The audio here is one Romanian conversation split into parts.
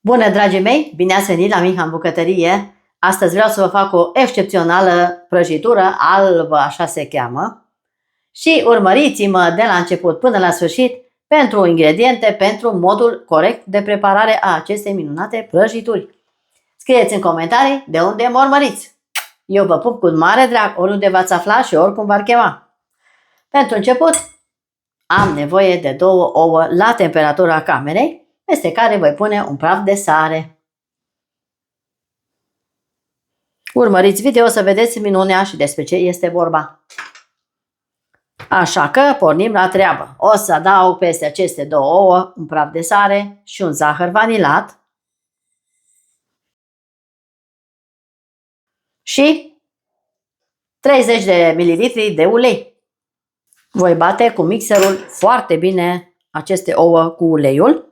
Bună, dragii mei! Bine ați venit la Miha în bucătărie! Astăzi vreau să vă fac o excepțională prăjitură albă, așa se cheamă. Și urmăriți-mă de la început până la sfârșit pentru ingrediente, pentru modul corect de preparare a acestei minunate prăjituri. Scrieți în comentarii de unde mă urmăriți. Eu vă pup cu mare drag oriunde v-ați afla și oricum v-ar chema. Pentru început am nevoie de 2 ouă la temperatura camerei, peste care voi pune un praf de sare. Urmăriți video să vedeți minunea și despre ce este vorba. Așa că pornim la treabă. O să adaug peste aceste 2 ouă un praf de sare și un zahăr vanilat și 30 de ml de ulei. Voi bate cu mixerul foarte bine aceste ouă cu uleiul.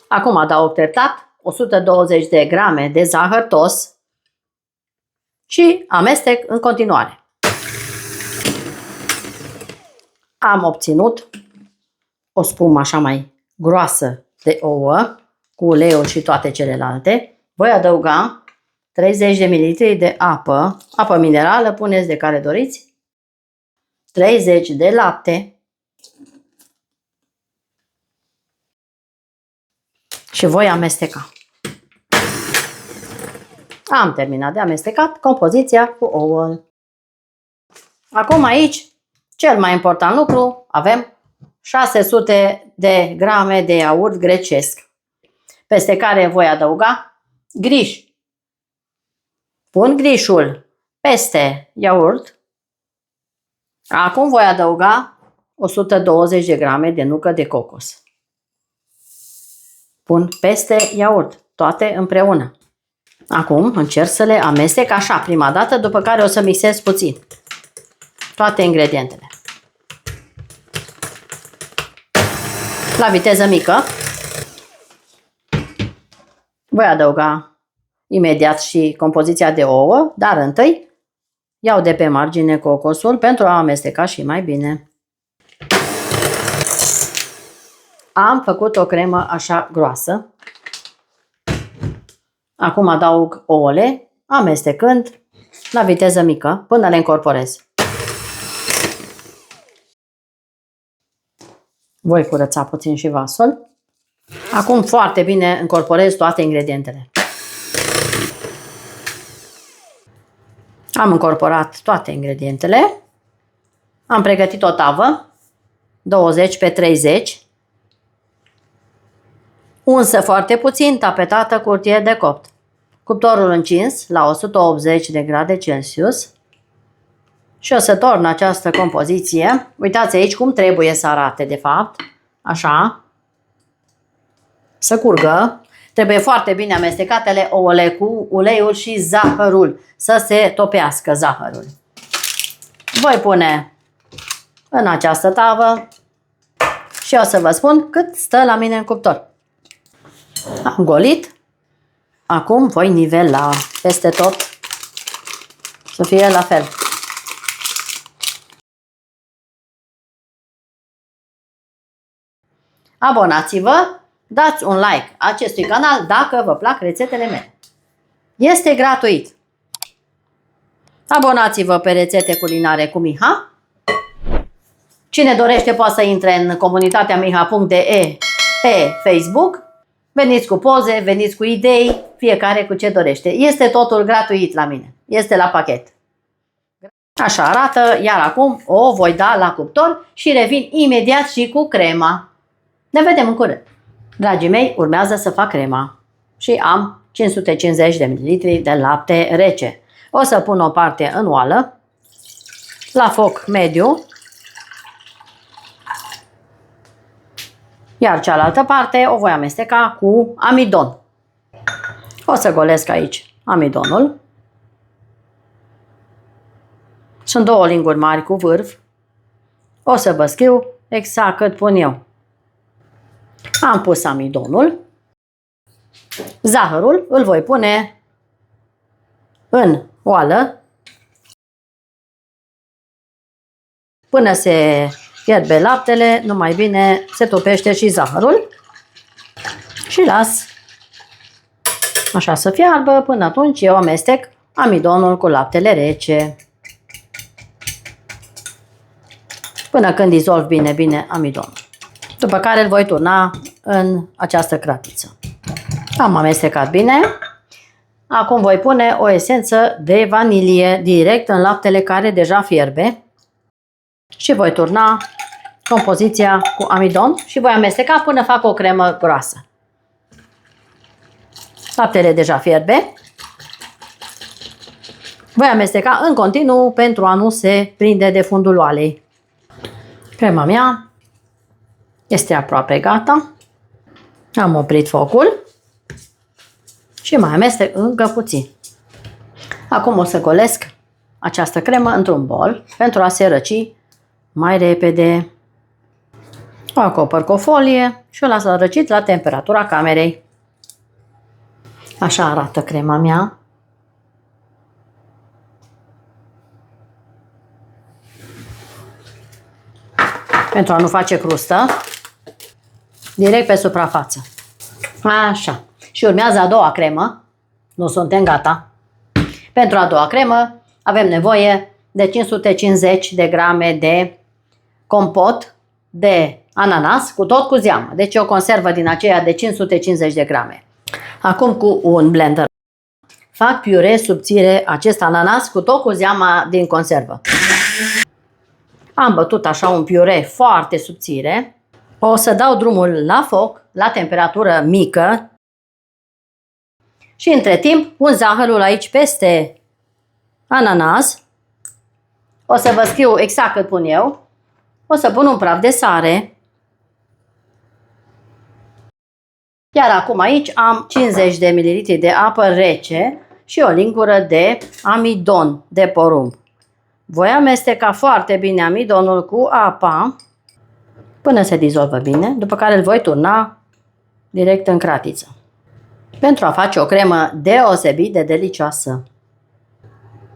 Acum adaug treptat 120 de grame de zahăr tos și amestec în continuare. Am obținut o spumă așa mai groasă de ouă cu uleiul și toate celelalte. Voi adăuga 30 de ml de apă, apă minerală, puneți de care doriți, 30 de lapte și voi amesteca. Am terminat de amestecat compoziția cu ouă. Acum aici, cel mai important lucru, avem 600 de grame de iaurt grecesc, peste care voi adăuga griș. Pun grișul peste iaurt. Acum voi adăuga 120 de grame de nucă de cocos. Pun peste iaurt, toate împreună. Acum încerc să le amestec așa prima dată, după care o să mixez puțin toate ingredientele. La viteză mică. Voi adăuga imediat și compoziția de ouă, dar întâi iau de pe margine cocosul pentru a amesteca și mai bine. Am făcut o cremă așa groasă. Acum adaug ouăle, amestecând la viteză mică până le încorporez. Voi curăța puțin și vasul. Acum foarte bine încorporez toate ingredientele. Am încorporat toate ingredientele. Am pregătit o tavă 20 pe 30, unsă foarte puțin, tapetată cu hârtie de copt. Cuptorul încins la 180 de grade Celsius și o să torn această compoziție. Uitați aici cum trebuie să arate de fapt. Așa. Să curgă. Trebuie foarte bine amestecatele ouăle cu uleiul și zahărul. Să se topească zahărul. Voi pune în această tavă și o să vă spun cât stă la mine în cuptor. Am golit. Acum voi nivela peste tot să fie la fel. Abonați-vă, dați un like acestui canal dacă vă plac rețetele mele. Este gratuit. Abonați-vă pe rețete culinare cu Miha. Cine dorește poate să intre în comunitatea miha.de pe Facebook. Veniți cu poze, veniți cu idei, fiecare cu ce dorește. Este totul gratuit la mine. Este la pachet. Așa arată, iar acum o voi da la cuptor și revin imediat și cu crema. Ne vedem în curând. Dragii mei, urmează să fac crema. Și am 550 de ml de lapte rece. O să pun o parte în oală, la foc mediu, iar cealaltă parte o voi amesteca cu amidon. O să golesc aici amidonul. Sunt 2 linguri mari cu vârf. O să vă scriu exact cât pun eu. Am pus amidonul. Zahărul îl voi pune în oală până se fierbe laptele, numai bine se topește și zahărul și las așa să fiarbă. Până atunci eu amestec amidonul cu laptele rece până când dizolv bine amidonul. După care îl voi turna în această cratiță. Am amestecat bine. Acum voi pune o esență de vanilie direct în laptele care deja fierbe și voi turna compoziția cu amidon și voi amesteca până fac o cremă groasă. Laptele deja fierbe. Voi amesteca în continuu pentru a nu se prinde de fundul oalei. Crema mea este aproape gata. Am oprit focul și mai amestec încă puțin. Acum o să golesc această cremă într-un bol pentru a se răci mai repede. O acopăr cu o folie și o las răcit la temperatura camerei. Așa arată crema mea. Pentru a nu face crustă, direct pe suprafață. Așa. Și urmează a doua cremă. Nu suntem gata. Pentru a doua cremă avem nevoie de 550 de grame de compot de ananas, cu tot cu zeamă. Deci o conservă din aceea de 550 de grame. Acum cu un blender fac piure subțire acest ananas cu tot cu zeama din conservă. Am bătut așa un piure foarte subțire. O să dau drumul la foc, la temperatură mică. Și între timp pun zahărul aici peste ananas. O să vă scriu exact cât pun eu. O să pun un praf de sare. Iar acum aici am 50 de ml de apă rece și o lingură de amidon de porumb. Voi amesteca foarte bine amidonul cu apa până se dizolvă bine, după care îl voi turna direct în cratiță. Pentru a face o cremă deosebit de delicioasă.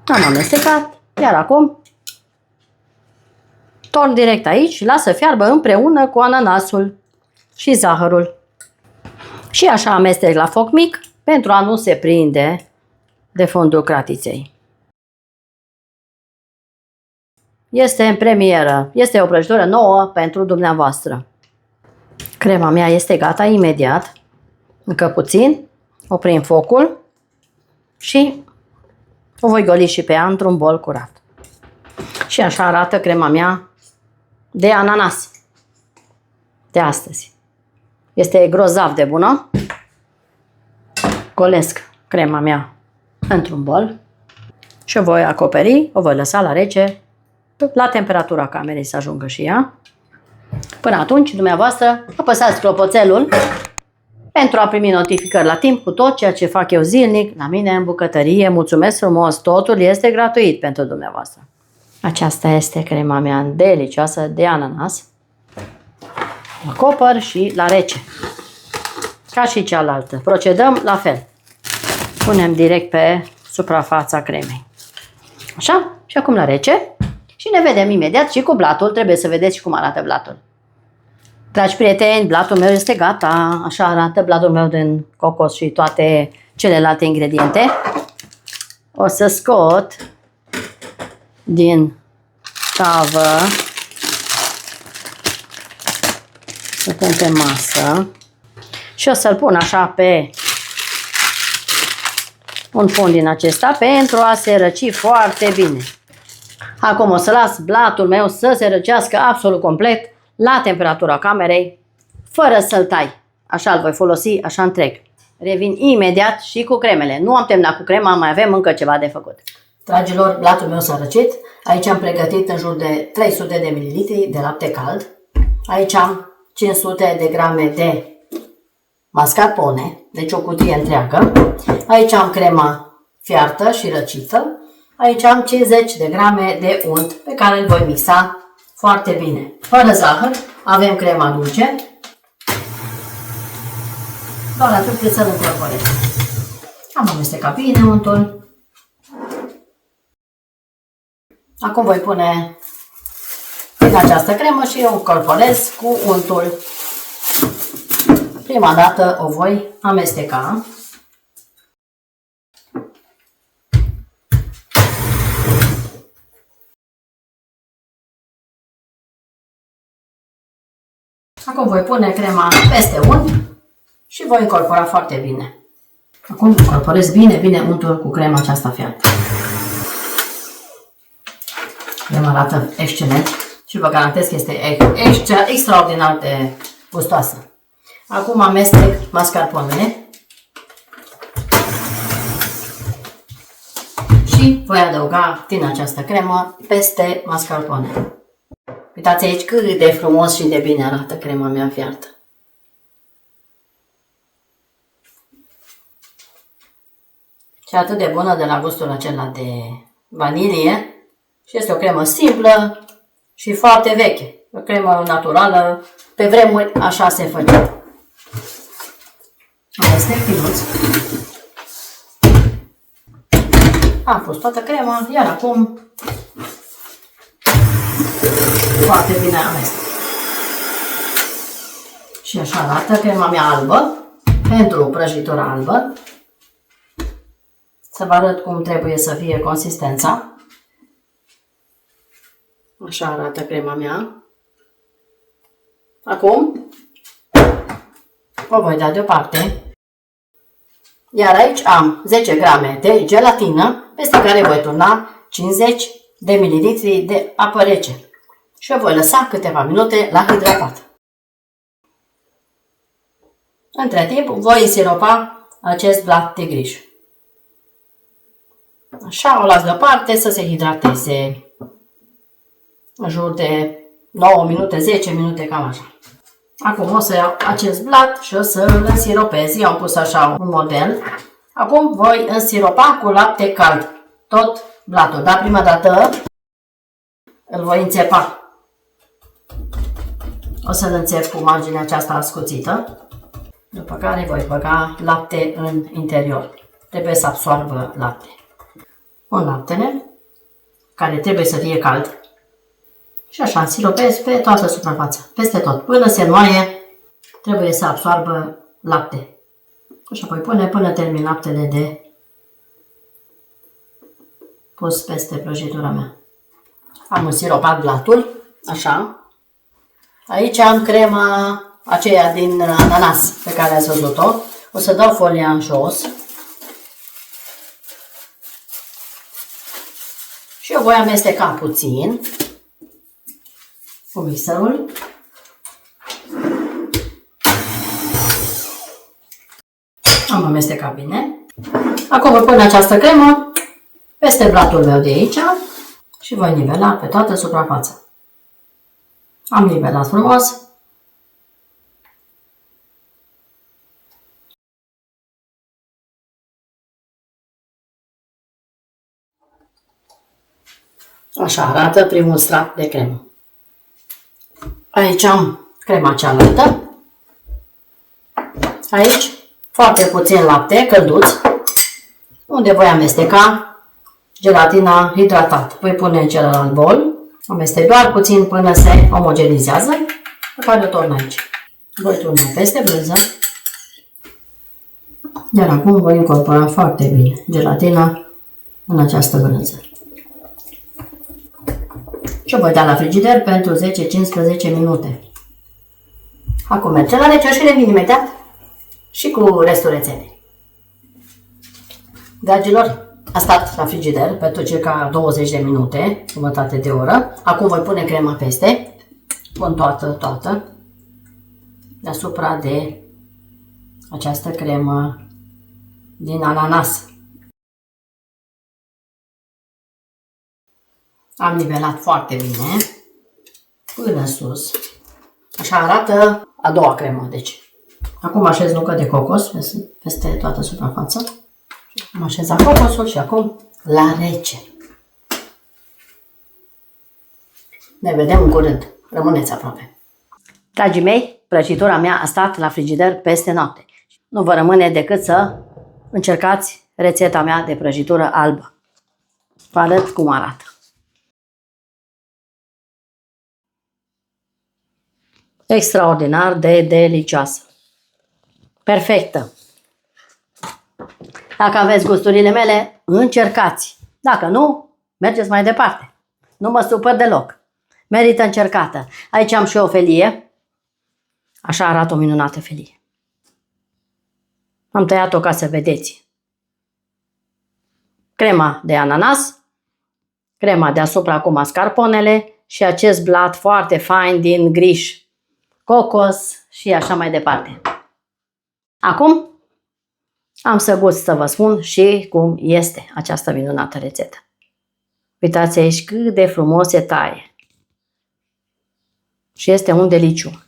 Am amestecat, iar acum torn direct aici și las să fiarbă împreună cu ananasul și zahărul. Și așa amestec la foc mic pentru a nu se prinde de fundul cratiței. Este în premieră. Este o prăjitură nouă pentru dumneavoastră. Crema mea este gata imediat. Încă puțin. Oprim focul și o voi goli și pe ea într-un bol curat. Și așa arată crema mea de ananas de astăzi. Este grozav de bună. Golesc crema mea într-un bol și o voi acoperi, o voi lăsa la rece, la temperatura camerei să ajungă și ea. Până atunci, dumneavoastră, apăsați clopoțelul pentru a primi notificări la timp cu tot ceea ce fac eu zilnic la mine în bucătărie. Mulțumesc frumos, totul este gratuit pentru dumneavoastră. Aceasta este crema mea delicioasă de ananas. O acopăr și la rece. Ca și cealaltă. Procedăm la fel. Punem direct pe suprafața cremei. Așa? Și acum la rece. Și ne vedem imediat și cu blatul. Trebuie să vedeți și cum arată blatul. Dragi prieteni, blatul meu este gata. Așa arată blatul meu din cocos și toate celelalte ingrediente. O să scot din tavă. Să pun pe masă. Și o să-l pun așa pe un fund din acesta pentru a se răci foarte bine. Acum o să las blatul meu să se răcească absolut complet la temperatura camerei, fără să-l tai. Așa îl voi folosi, așa întreg. Revin imediat și cu cremele. Nu am terminat cu crema, mai avem încă ceva de făcut. Dragilor, blatul meu s-a răcit. Aici am pregătit în jur de 300 de ml de lapte cald. Aici am 500 de grame de mascarpone, deci o cutie întreagă. Aici am crema fiartă și răcită. Aici am 50 de grame de unt pe care îl voi mixa foarte bine. Fără zahăr, avem crema dulce. Doar atât cât să-l încorporez. Am amestecat bine untul. Acum voi pune Prin această cremă și eu încorporez cu untul. Prima dată o voi amesteca. Acum voi pune crema peste unt și voi incorpora foarte bine. Acum incorporez bine untul cu crema aceasta fiartă. Crema arată excelent și vă garantez că este extraordinar de gustoasă. Acum amestec mascarponele și voi adăuga din această cremă peste mascarpone. Uitați aici cât de frumos și de bine arată crema mea fiartă. Și atât de bună de la gustul acela de vanilie. Și este o cremă simplă și foarte veche. O cremă naturală. Pe vremuri așa se făcea. Amestec finuț. Am pus toată crema, iar acum foarte bine amestec. Și așa arată crema mea albă, pentru prăjitura albă. Să vă arăt cum trebuie să fie consistența. Așa arată crema mea. Acum o voi da deoparte. Iar aici am 10 grame de gelatină, peste care voi turna 50 de mililitri de apă rece. Și o voi lăsa câteva minute la hidratat. Între timp voi însiropa acest blat de griș. Așa o las deoparte să se hidrateze. În jur de 9 minute, 10 minute, cam așa. Acum o să iau acest blat și o să îl însiropez. Eu am pus așa un model. Acum voi însiropa cu lapte cald tot blatul. Dar prima dată îl voi înțepa. O să-l înțep cu marginea aceasta ascuțită. După care voi băga lapte în interior. Trebuie să absoarbă lapte. Un laptele care trebuie să fie cald. Și așa însiropez pe toată suprafața, peste tot, până se înmoaie, trebuie să absoarbă lapte. Și apoi pune până termin laptele de pus peste prăjitura mea. Am însiropat blatul, așa. Aici am crema aceea din ananas pe care ați văzut-o. O să dau folia în jos. Și eu voi amesteca puțin cu mixerul. Am amestecat bine. Acum voi pune această cremă peste blatul meu de aici și voi nivela pe toată suprafața. Am nivelat frumos. Așa arată primul strat de cremă. Aici am crema cealaltă. Aici foarte puțin lapte călduț, unde voi amesteca gelatina hidratat. Voi pune în celălalt bol, amestec doar puțin până se omogenizează, pe care o torn aici. Voi turna peste brânză, iar acum voi incorpora foarte bine gelatina în această brânză. Și o voi da la frigider pentru 10-15 minute. Acum merge la rece și revin imediat și cu restul rețetei. Dragilor, a stat la frigider pentru circa 20 de minute, jumătate de oră. Acum voi pune crema peste, pun toată, deasupra de această cremă din ananas. Am nivelat foarte bine până sus. Așa arată a doua cremă, deci. Acum așez nucă de cocos peste toată suprafața. Am așezat cocosul și acum la rece. Ne vedem în curând. Rămâneți aproape. Dragii mei, prăjitura mea a stat la frigider peste noapte. Nu vă rămâne decât să încercați rețeta mea de prăjitură albă. Vă arăt cum arată. extraordinar de delicioasă. Perfectă. Dacă aveți gusturile mele, încercați. Dacă nu, mergeți mai departe. Nu mă supăr deloc. Merită încercată. Aici am și o felie. Așa arată o minunată felie. Am tăiat-o ca să vedeți. Crema de ananas, crema deasupra cu mascarponele și acest blat foarte fain din griș, cocos și așa mai departe. Acum am să gust să vă spun și cum este această minunată rețetă. Uitați aici cât de frumos se taie. Și este un deliciu.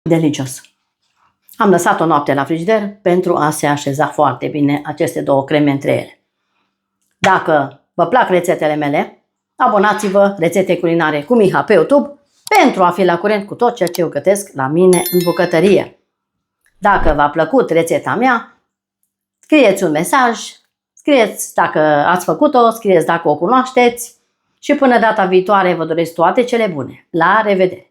Delicios. Am lăsat o noapte la frigider pentru a se așeza foarte bine aceste două creme între ele. Dacă vă plac rețetele mele, abonați-vă Rețete Culinare cu Miha pe YouTube pentru a fi la curent cu tot ceea ce eu gătesc la mine în bucătărie. Dacă v-a plăcut rețeta mea, scrieți un mesaj, scrieți dacă ați făcut-o, scrieți dacă o cunoașteți și până data viitoare vă doresc toate cele bune. La revedere!